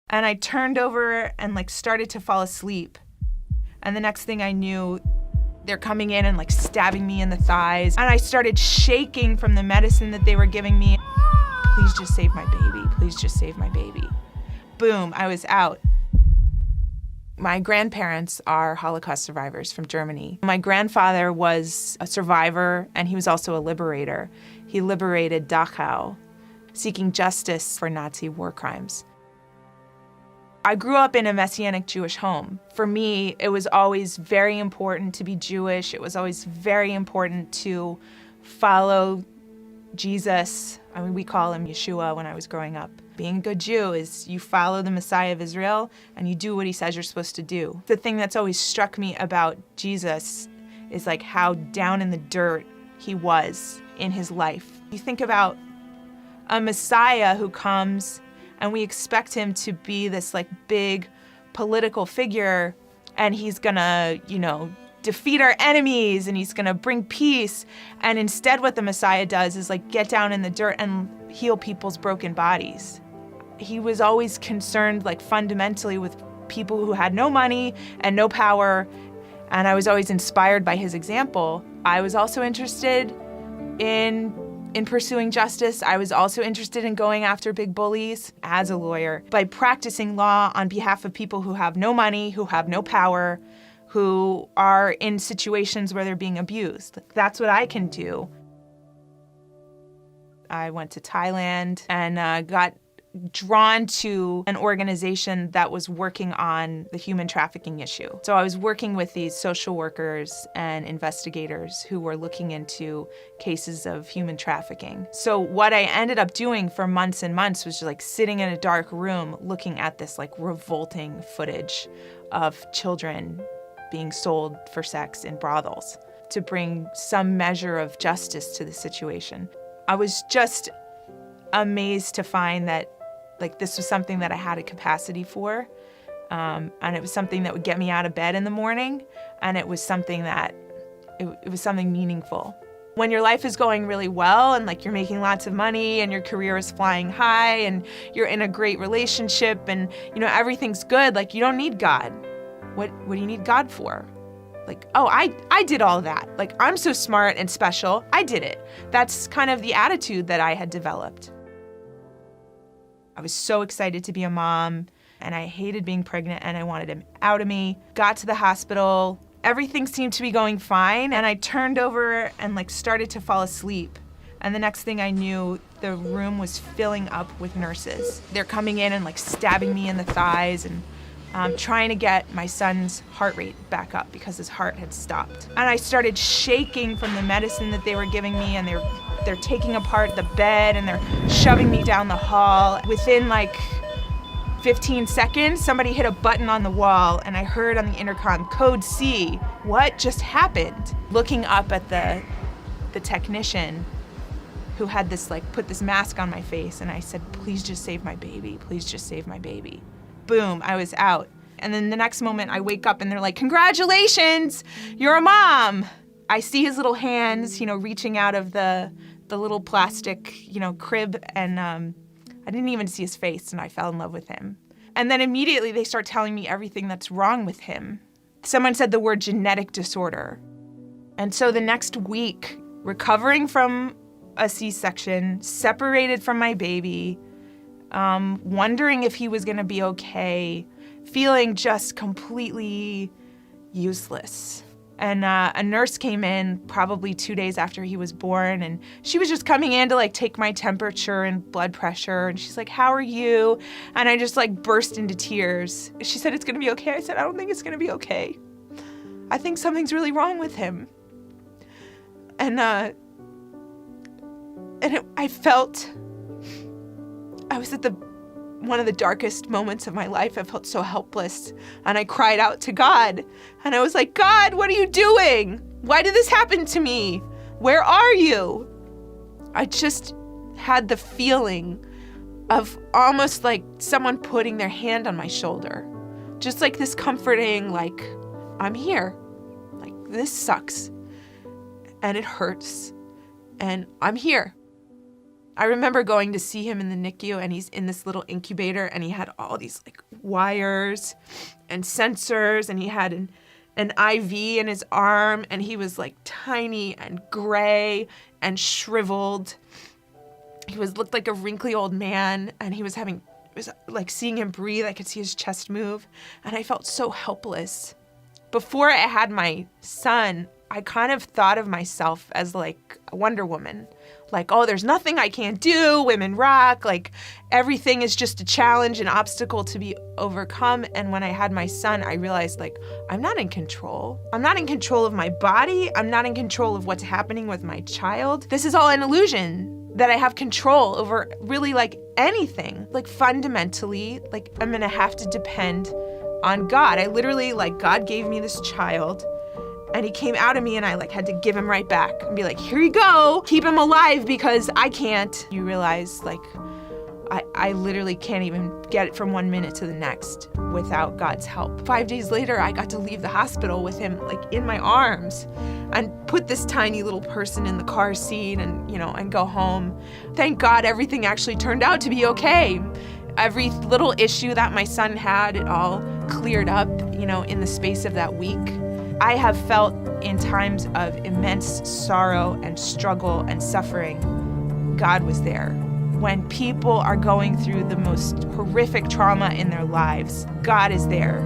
And I turned over and started to fall asleep. And the next thing I knew, they're coming in and stabbing me in the thighs. And I started shaking from the medicine that they were giving me. Please just save my baby. Please just save my baby. Boom, I was out. My grandparents are Holocaust survivors from Germany. My grandfather was a survivor, and he was also a liberator. He liberated Dachau, seeking justice for Nazi war crimes. I grew up in a Messianic Jewish home. For me, it was always very important to be Jewish. It was always very important to follow Jesus. I mean, we call him Yeshua when I was growing up. Being a good Jew is you follow the Messiah of Israel and you do what he says you're supposed to do. The thing that's always struck me about Jesus is how down in the dirt he was in his life. You think about a Messiah who comes and we expect him to be this big political figure, and he's gonna, defeat our enemies and he's gonna bring peace. And instead what the Messiah does is get down in the dirt and heal people's broken bodies. He was always concerned fundamentally with people who had no money and no power, and I was always inspired by his example. I was also interested in pursuing justice. I was also interested in going after big bullies as a lawyer by practicing law on behalf of people who have no money, who have no power, who are in situations where they're being abused. That's what I can do. I went to Thailand and got drawn to an organization that was working on the human trafficking issue. So I was working with these social workers and investigators who were looking into cases of human trafficking. So what I ended up doing for months and months was just sitting in a dark room looking at this revolting footage of children being sold for sex in brothels to bring some measure of justice to the situation. I was just amazed to find that this was something that I had a capacity for, and it was something that would get me out of bed in the morning, and it was something that, it was something meaningful. When your life is going really well and you're making lots of money and your career is flying high and you're in a great relationship and everything's good, you don't need God. What do you need God for? I did all that. I'm so smart and special, I did it. That's kind of the attitude that I had developed. I was so excited to be a mom, and I hated being pregnant, and I wanted him out of me. Got to the hospital, everything seemed to be going fine, and I turned over and started to fall asleep. And the next thing I knew, the room was filling up with nurses. They're coming in and stabbing me in the thighs and trying to get my son's heart rate back up because his heart had stopped. And I started shaking from the medicine that they were giving me, and they're taking apart the bed and they're shoving me down the hall. Within 15 seconds, somebody hit a button on the wall and I heard on the intercom, code C. What just happened? Looking up at the technician who had this put this mask on my face, and I said, please just save my baby. Please just save my baby. Boom, I was out. And then the next moment I wake up and they're like, congratulations, you're a mom. I see his little hands, reaching out of the little plastic, crib, and I didn't even see his face, and I fell in love with him. And then immediately they start telling me everything that's wrong with him. Someone said the word genetic disorder. And so the next week, recovering from a C-section, separated from my baby, wondering if he was gonna be okay, feeling just completely useless. And a nurse came in probably 2 days after he was born, and she was just coming in to take my temperature and blood pressure, and she's like, how are you? And I just burst into tears. She said, it's gonna be okay. I said, I don't think it's gonna be okay. I think something's really wrong with him. And I felt, I was at one of the darkest moments of my life. I felt so helpless, and I cried out to God, and I was like, God, what are you doing? Why did this happen to me? Where are you? I just had the feeling of almost someone putting their hand on my shoulder. Just this comforting, I'm here. This sucks, and it hurts, and I'm here. I remember going to see him in the NICU, and he's in this little incubator, and he had all these like wires and sensors, and he had an IV in his arm, and he was like tiny and gray and shriveled. He looked like a wrinkly old man, and it was like seeing him breathe, I could see his chest move, and I felt so helpless. Before I had my son, I kind of thought of myself as like a Wonder Woman. Like, oh, there's nothing I can't do, women rock, like everything is just a challenge, an obstacle to be overcome. And when I had my son, I realized like, I'm not in control. I'm not in control of my body. I'm not in control of what's happening with my child. This is all an illusion that I have control over really like anything. Like fundamentally, like I'm gonna have to depend on God. I literally, like, God gave me this child, and he came out of me, and I like had to give him right back and be like, here you go, keep him alive because I can't. You realize like I literally can't even get it from 1 minute to the next without God's help. 5 days later, I got to leave the hospital with him like in my arms and put this tiny little person in the car seat and, and go home. Thank God everything actually turned out to be okay. Every little issue that my son had, it all cleared up, in the space of that week. I have felt in times of immense sorrow and struggle and suffering, God was there. When people are going through the most horrific trauma in their lives, God is there.